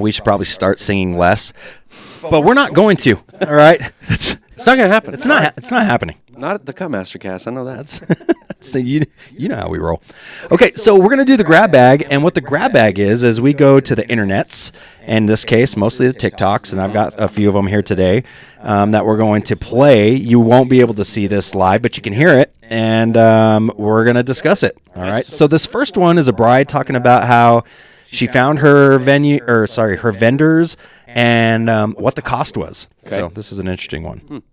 We should probably start singing less, but we're not going to. All right, It's not gonna happen. It's not happening. Not at the Cutmaster cast. I know that. So you know how we roll. Okay, so we're gonna do the grab bag, and what the grab bag is we go to the internets, in this case mostly the TikToks, and I've got a few of them here today that we're going to play. You won't be able to see this live, but you can hear it, and we're gonna discuss it. All right. So this first one is a bride talking about how she found her her vendors, and what the cost was. Okay. So this is an interesting one.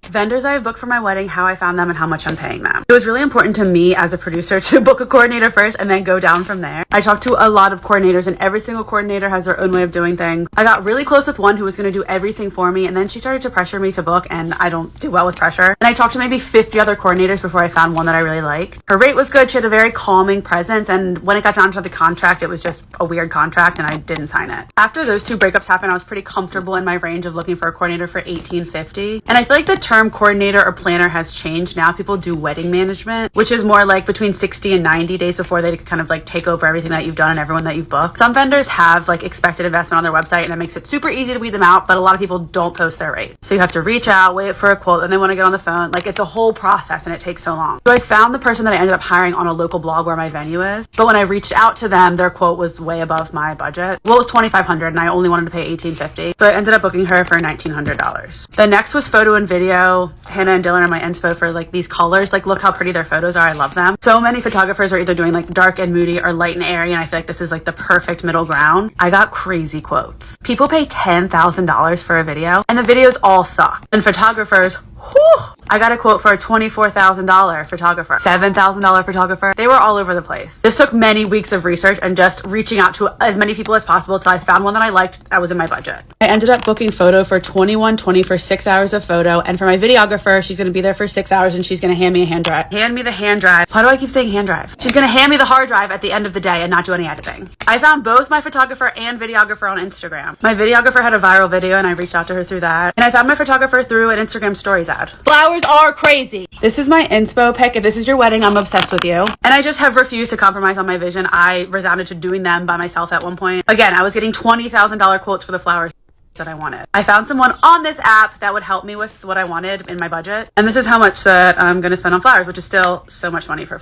Vendors I have booked for my wedding, how I found them, and how much I'm paying them. It was really important to me as a producer to book a coordinator first and then go down from there. I talked to a lot of coordinators, and every single coordinator has their own way of doing things. I got really close with one who was going to do everything for me, and then she started to pressure me to book, and I don't do well with pressure. And I talked to maybe 50 other coordinators before I found one that I really liked. Her rate was good. She had a very calming presence, and when it got down to the contract, it was just a weird contract, and I didn't sign it. After those 2 breakups happened, I was pretty comfortable in my range of looking for a coordinator for $18.50. And I feel like the term coordinator or planner has changed. Now people do wedding management, which is more like between 60 and 90 days before they kind of like take over everything that you've done and everyone that you've booked. Some vendors have like expected investment on their website, and it makes it super easy to weed them out, but a lot of people don't post their rate. So you have to reach out, wait for a quote, and they want to get on the phone. Like, it's a whole process, and it takes so long. So I found the person that I ended up hiring on a local blog where my venue is, but when I reached out to them, their quote was way above my budget. Well, it was $2,500 and I only wanted to pay $1,850. So I ended up booking her for $1,900. The next was photo and video. Hannah and Dylan are my inspo for like these colors. Like, look how pretty their photos are. I love them. So many photographers are either doing like dark and moody or light and airy, and I feel like this is like the perfect middle ground. I got crazy quotes. People pay $10,000 for a video, and the videos all suck. And photographers, whew, I got a quote for a $24,000 photographer, $7,000 photographer. They were all over the place. This took many weeks of research and just reaching out to as many people as possible till I found one that I liked that was in my budget. I ended up booking photo for $21.20 for 6 hours of photo, and for my videographer, she's gonna be there for 6 hours, and she's gonna hand me a hand drive. Hand me the hand drive. Why do I keep saying hand drive? She's gonna hand me the hard drive at the end of the day and not do any editing. I found both my photographer and videographer on Instagram. My videographer had a viral video, and I reached out to her through that. And I found my photographer through an Instagram stories ad. Flowers are crazy. This is my inspo pic. If this is your wedding, I'm obsessed with you. And I just have refused to compromise on my vision. I resounded to doing them by myself at one point. Again, I was getting $20,000 quotes for the flowers that I wanted. I found someone on this app that would help me with what I wanted in my budget. And this is how much that I'm going to spend on flowers, which is still so much money for.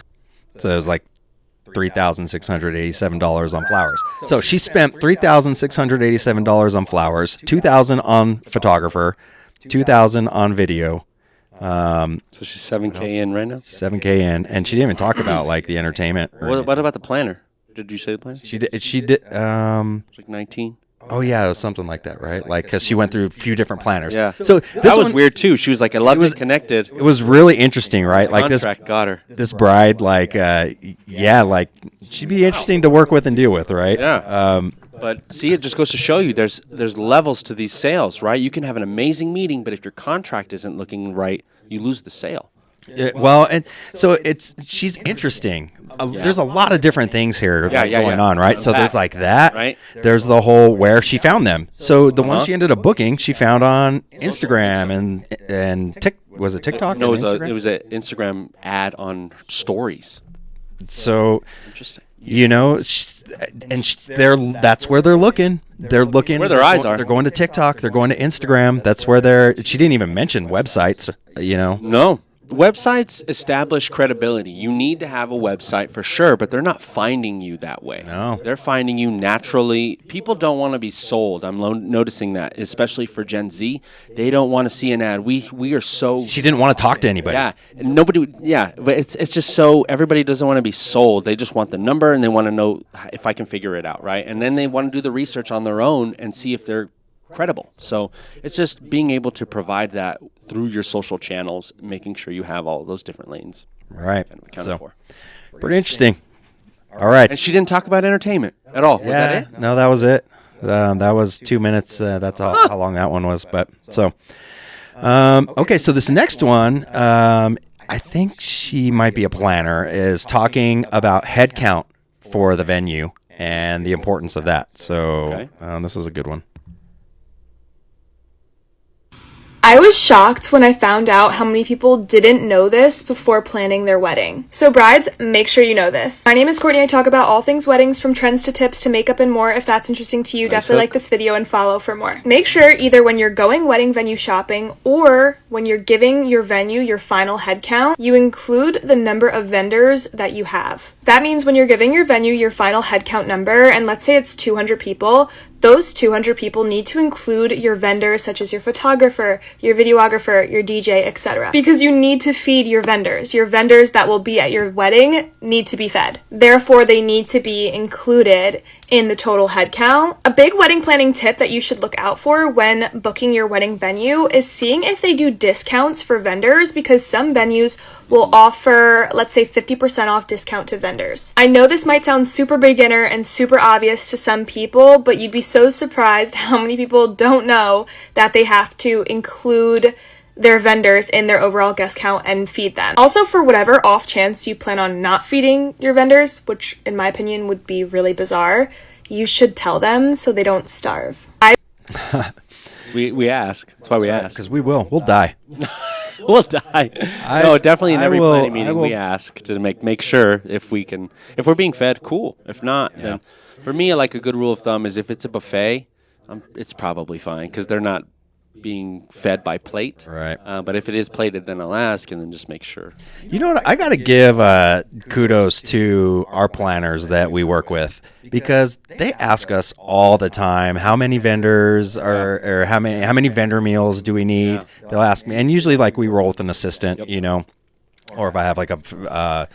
So it was like $3,687 on flowers. So she spent $3,687 on flowers, $2,000 on photographer, $2,000 on video. So she's $7K in right now. $7K in, and she didn't even talk about like the entertainment. What about the planner? Did you say the planner? She did. She did. It's like 19. Oh yeah, it was something like that, right? Like, because she went through a few different planners. Yeah. So That was weird too. She was like, I loved it connected. It was really interesting, right? Like Contract got her. this bride, like, yeah, like she'd be interesting to work with and deal with, right? Yeah. But see, it just goes to show you there's levels to these sales, right? You can have an amazing meeting, but if your contract isn't looking right, you lose the sale. Well, and so she's interesting. There's a lot of different things here going on, right? So there's like that. Right. There's the whole where she found them. So the one she ended up booking, she found on Instagram and was it TikTok? No, it was an Instagram ad on stories. So Interesting. That's where they're looking. They're looking where their eyes are. They're going to TikTok. They're going to Instagram. That's where she didn't even mention websites. No. Websites establish credibility. You need to have a website for sure, but they're not finding you that way. No. They're finding you naturally. People don't want to be sold. I'm noticing that, especially for Gen Z. They don't want to see an ad. We are so... She didn't want to talk to anybody. Yeah. Nobody... Yeah. But it's just so... Everybody doesn't want to be sold. They just want the number, and they want to know if I can figure it out, right? And then they want to do the research on their own and see if they're credible. So it's just being able to provide that through your social channels, making sure you have all those different lanes. Right. Kind of accounted for. Pretty interesting. All right. And she didn't talk about entertainment at all. Was that it? No, that was it. That was 2 minutes. That's how long that one was. But so, okay. So this next one, I think she might be a planner, is talking about head count for the venue and the importance of that. So this is a good one. I was shocked when I found out how many people didn't know this before planning their wedding. So brides, make sure you know this. My name is Courtney. I talk about all things weddings, from trends to tips to makeup and more. If that's interesting to you, definitely like this video and follow for more. Make sure either when you're going wedding venue shopping or when you're giving your venue your final head count, you include the number of vendors that you have. That means when you're giving your venue your final head count number, and let's say it's 200 people, those 200 people need to include your vendors, such as your photographer, your videographer, your DJ, etc. Because you need to feed your vendors. Your vendors that will be at your wedding need to be fed. Therefore, they need to be included in the total head count. A big wedding planning tip that you should look out for when booking your wedding venue is seeing if they do discounts for vendors, because some venues will offer, let's say, 50% off discount to vendors. I know this might sound super beginner and super obvious to some people, but you'd be so surprised how many people don't know that they have to include their vendors in their overall guest count and feed them. Also, for whatever off chance you plan on not feeding your vendors, which in my opinion would be really bizarre, you should tell them so they don't starve. We ask. That's why we ask. Because we'll die. We'll die. No, definitely in every planning meeting we ask to make sure if we're being fed, cool. If not, then for me, like a good rule of thumb is if it's a buffet, it's probably fine because they're not being fed by plate. Right. But if it is plated, then I'll ask and then just make sure. You know what? I got to give kudos to our planners that we work with, because they ask us all the time how many vendors or how many vendor meals do we need. Yeah. They'll ask me, and usually like we roll with an assistant, or if I have like a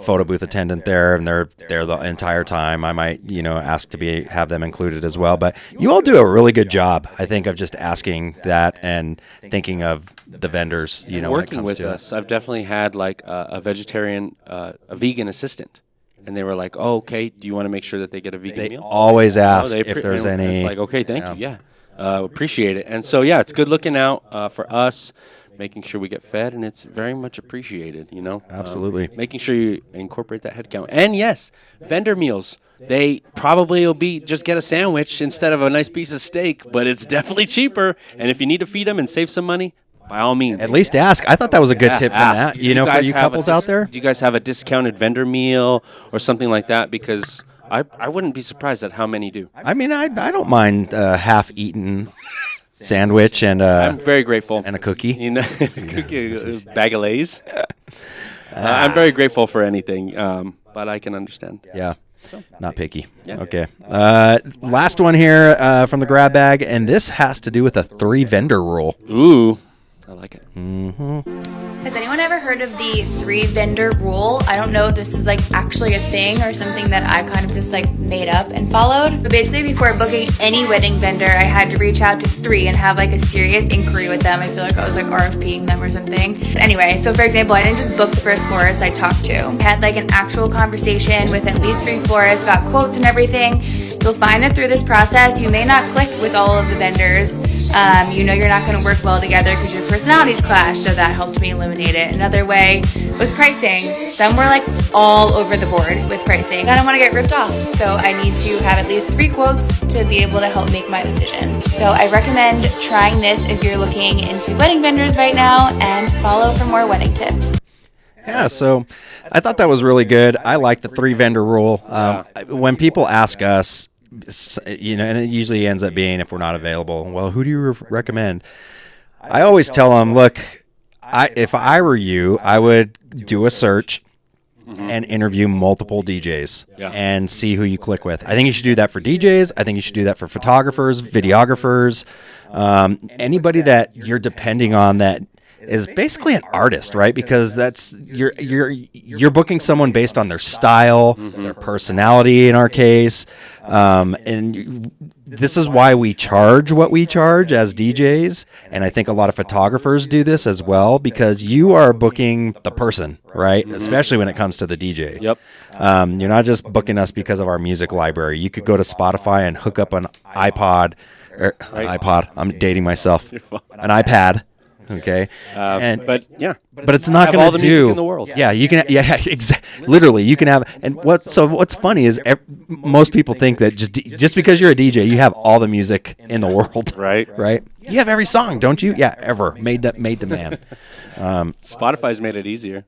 photo booth attendant there and they're there the entire time, I might ask to have them included as well. But you all do a really good job, I think, of just asking that and thinking of the vendors. Working with us, I've definitely had like a vegetarian, a vegan assistant. And they were like, "Oh, okay. Do you want to make sure that they get a vegan meal?" They always ask if there's any. It's like, okay, thank you. Yeah, appreciate it. And so, it's good looking out for us, making sure we get fed, and it's very much appreciated. Absolutely. Making sure you incorporate that head count. And yes, vendor meals. They probably will be just get a sandwich instead of a nice piece of steak, but it's definitely cheaper. And if you need to feed them and save some money, by all means. At least ask. I thought that was a good tip from that. For you couples out there. Do you guys have a discounted vendor meal or something like that? Because I wouldn't be surprised at how many do. I mean, I don't mind half-eaten sandwich and I'm very grateful. And a cookie. A bag of Lay's. I'm very grateful for anything, but I can understand. Yeah. Not picky. Yeah. Okay. Last one here from the grab bag, and this has to do with a 3-vendor rule. Ooh, I like it. Mm-hmm. Has anyone ever heard of the 3-vendor rule? I don't know if this is like actually a thing or something that I kind of just like made up and followed. But basically before booking any wedding vendor, I had to reach out to 3 and have like a serious inquiry with them. I feel like I was like RFPing them or something. But anyway, so for example, I didn't just book the first florist I talked to. I had like an actual conversation with at least 3 florists, got quotes and everything. You'll find that through this process, you may not click with all of the vendors. You know you're not going to work well together because your personalities clash, so that helped me eliminate it. Another way was pricing. Some were like all over the board with pricing. I don't want to get ripped off, so I need to have at least 3 quotes to be able to help make my decision. So I recommend trying this if you're looking into wedding vendors right now, and follow for more wedding tips. Yeah, so I thought that was really good. I like the 3 vendor rule. When people ask us, and it usually ends up being, if we're not available, well, who do you recommend? I always tell them, look, if I were you, I would do a search and interview multiple DJs and see who you click with. I think you should do that for DJs. I think you should do that for photographers, videographers, anybody that you're depending on that is basically an artist, right? Because that's you're booking someone based on their style, their personality in our case, and this is why we charge what we charge as DJs, and I think a lot of photographers do this as well, because you are booking the person, right? Especially when it comes to the DJ. Yep. You're not just booking us because of our music library. You could go to Spotify and hook up an iPod. I'm dating myself. An iPad. Okay, but it's not going all to the do. music in the world. Yeah, you can. Yeah, exactly. Literally, you can have. And what's funny is most people think that just because you're a DJ, you have all the music in the world. Right. Right. You have every song, don't you? Yeah, ever made to man. Spotify's made it easier.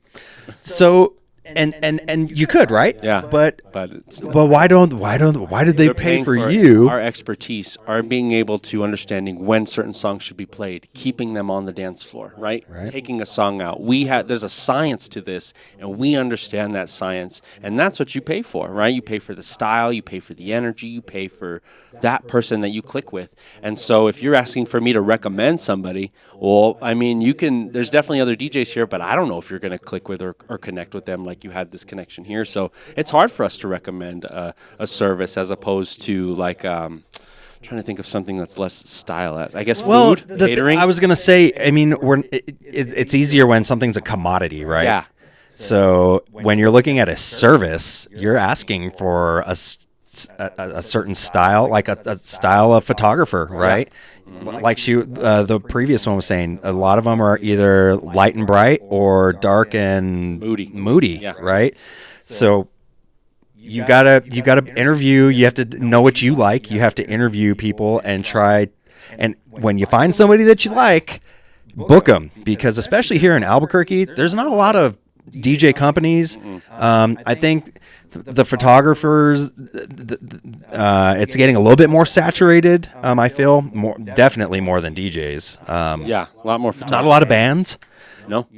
So. And you could, right? Yeah. But it's, why did they pay for you? Our expertise, our being able to understanding when certain songs should be played, keeping them on the dance floor, right? Taking a song out. There's a science to this, and we understand that science, and that's what you pay for, right? You pay for the style, you pay for the energy, you pay for that person that you click with. And so if you're asking for me to recommend somebody, well, I mean, there's definitely other DJs here, but I don't know if you're going to click with or connect with them like you had this connection here. So it's hard for us to recommend a service as opposed to like trying to think of something that's less stylized. I guess food, catering. I was going to say, I mean, it's easier when something's a commodity, right? Yeah. So when you're looking at a service, you're asking for a certain style, like a style of photographer, right? Yeah. Like the previous one was saying, a lot of them are either light and bright or dark and moody, right? So you gotta interview. You have to know what you like. You have to interview people and try. And when you find somebody that you like, book them, because especially here in Albuquerque, there's not a lot of DJ companies. I think the photographers, it's getting a little bit more saturated. I feel definitely more than DJs. A lot more photographers. Not a lot of bands. No.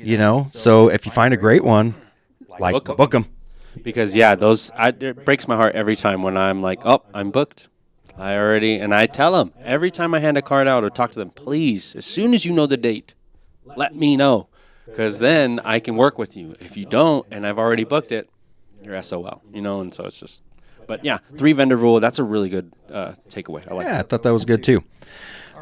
So if you find a great one, book them. Because it breaks my heart every time when I'm like, oh, I'm booked. And I tell them every time I hand a card out or talk to them, please, as soon as you know the date, let me know. Because then I can work with you. If you don't, and I've already booked it, you're SOL, and so it's just, but 3 vendor rule, that's a really good takeaway. I like that. I thought that was good too.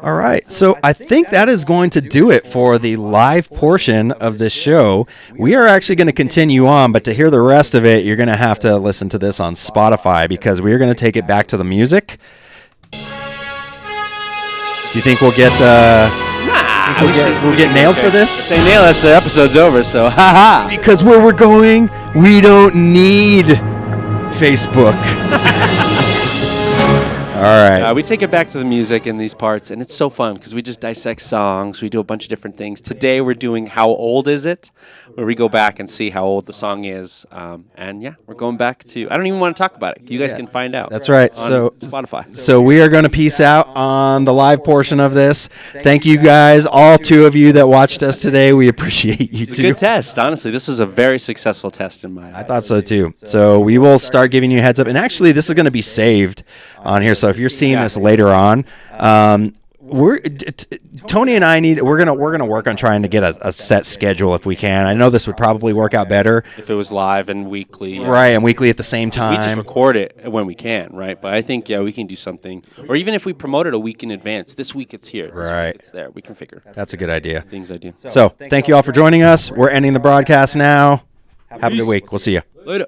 All right, so I think that is going to do it for the live portion of this show. We are actually going to continue on, but to hear the rest of it, you're going to have to listen to this on Spotify, because we are going to take it back to the music. Do you think we'll get... We'll get nailed for this? If they nail us, the episode's over, so haha. Because where we're going, we don't need Facebook. All right. We take it back to the music in these parts, and it's so fun because we just dissect songs. We do a bunch of different things. Today we're doing How Old Is It? Where we go back and see how old the song is. We're going back to, I don't even want to talk about it. You guys can find out. That's right. On Spotify. So we are going to peace out on the live portion of this. Thank you guys, all 2 of you that watched us today. We appreciate you It's too. a good test, honestly. This is a very successful test in my opinion. I thought so too. So we will start giving you a heads up. And actually, this is going to be saved on here. So if you're seeing this later on, Tony and I we're gonna work on trying to get a set schedule if we can. I know this would probably work out better if it was live and weekly. Right, and weekly at the same time. We just record it when we can, right? But I think we can do something, or even if we promote it a week in advance. This week it's here. Right, it's there. We can figure. That's a good idea. Things I do. So thank you all for joining us. We're ending the broadcast now. Have a good week. We'll see you Later.